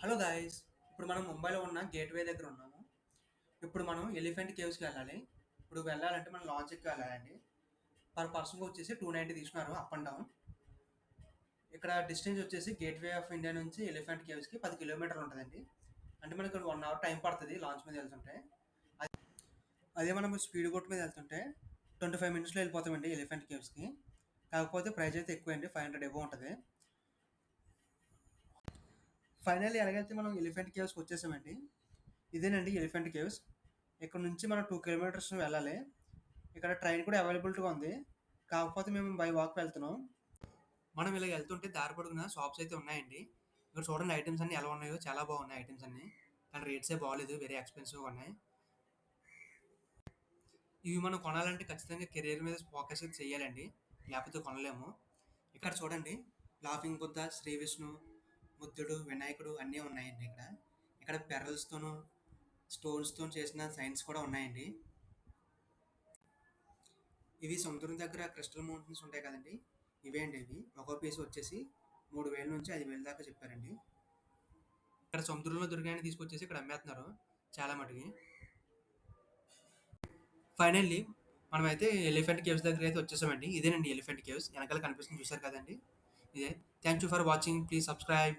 Hello guys! ఇప్పుడు మనం ముంబైలో ఉన్న గేట్‌వే దగ్గర ఉన్నాము. ఇప్పుడు మనం ఎలిఫెంట్ కేవ్స్‌కి వెళ్ళాలి. ఇప్పుడు వెళ్ళాలంటే మనం లాంచ్ ఎక్కి వెళ్ళాలండి. పర్ పర్సన్‌కి వచ్చేసి 290 తీసుకున్నారు అప్ అండ్ డౌన్. ఇక్కడ డిస్టెన్స్ వచ్చేసి గేట్‌వే ఆఫ్ ఇండియా నుంచి ఎలిఫెంట్ కేవ్స్‌కి 10 కిలోమీటర్లు ఉంటదండి. అంటే మనకి 1 అవర్ టైం పడతది లాంచ్ మీద వెళ్తుంటే. అదే మనం స్పీడ్ బోట్ మీద వెళ్తుంటే 25 మినిట్స్‌లో వెళ్ళిపోతామండి ఎలిఫెంట్ కేవ్స్‌కి. కాకపోతే ప్రైస్ అయితే ఎక్కువండి. 500 ఎబోవ్ ఉంటది. ఫైనల్లీ ఎలాగైతే మనం ఎలిఫెంట్ కేవ్స్‌కి వచ్చేసామండి. ఇదేనండి ఎలిఫెంట్ కేవ్స్. ఇక్కడ నుంచి మనం 2 కిలోమీటర్స్ వెళ్ళాలి. ఇక్కడ ట్రైన్ కూడా అవైలబిలిటీగా ఉంది. కాకపోతే మేము బై వాక్ వెళ్తున్నాం. మనం ఇలా వెళ్తుంటే దారి పొడుగునా షాప్స్ అయితే ఉన్నాయండి. ఇక్కడ చూడండి ఐటెమ్స్ అన్నీ ఎలా ఉన్నాయో చాలా బాగున్నాయి ఐటెమ్స్ అన్నీ. కానీ రేట్సే బాలేదు. వెరీ ఎక్స్‌పెన్సివ్‌గా ఉన్నాయి. ఇవి మనం కొనాలంటే ఖచ్చితంగా కెరియర్ మీద ఫోకస్ అయితే చేయాలండి. లేకపోతే కొనలేము. ఇక్కడ చూడండి లాఫింగ్ బుద్ధ, శ్రీ విష్ణు, బుద్ధుడు, వినాయకుడు అన్నీ ఉన్నాయండి ఇక్కడ. ఇక్కడ పెరల్స్‌తోను, స్టోన్స్‌తోని చేసిన సైన్స్ కూడా ఉన్నాయండి. ఇవి సముద్రం దగ్గర క్రిస్టల్ మౌంటైన్స్ ఉంటాయి కదండీ! ఇవే అండి ఇవి. ఒక్కో పీస్ వచ్చేసి 3000 నుంచి 5000 దాకా చెప్పారండి. ఇక్కడ సముద్రంలో దొరికాయని తీసుకొచ్చేసి ఇక్కడ అమ్మేస్తున్నారు చాలా మటుకి. ఫైనల్లీ మనమైతే ఎలిఫెంట్ కేవ్స్ దగ్గరైతే వచ్చేసామండి. ఇదేనండి ఎలిఫెంట్ కేవ్స్. ఎనకాల కనిపిస్తుంది చూసారు కదండీ! ఇదే. Thank you for watching. Please subscribe.